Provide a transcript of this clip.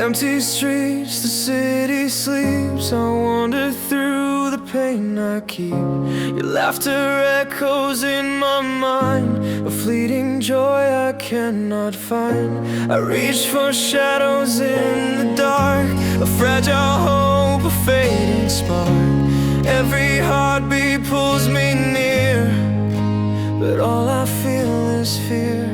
Empty streets, the city sleeps. I wander through the pain I keep. Your laughter echoes in my mind, a fleeting joy I cannot find. I reach for shadows in the dark, a fragile hope, a fading spark. Every heartbeat pulls me near, but all I feel is fear.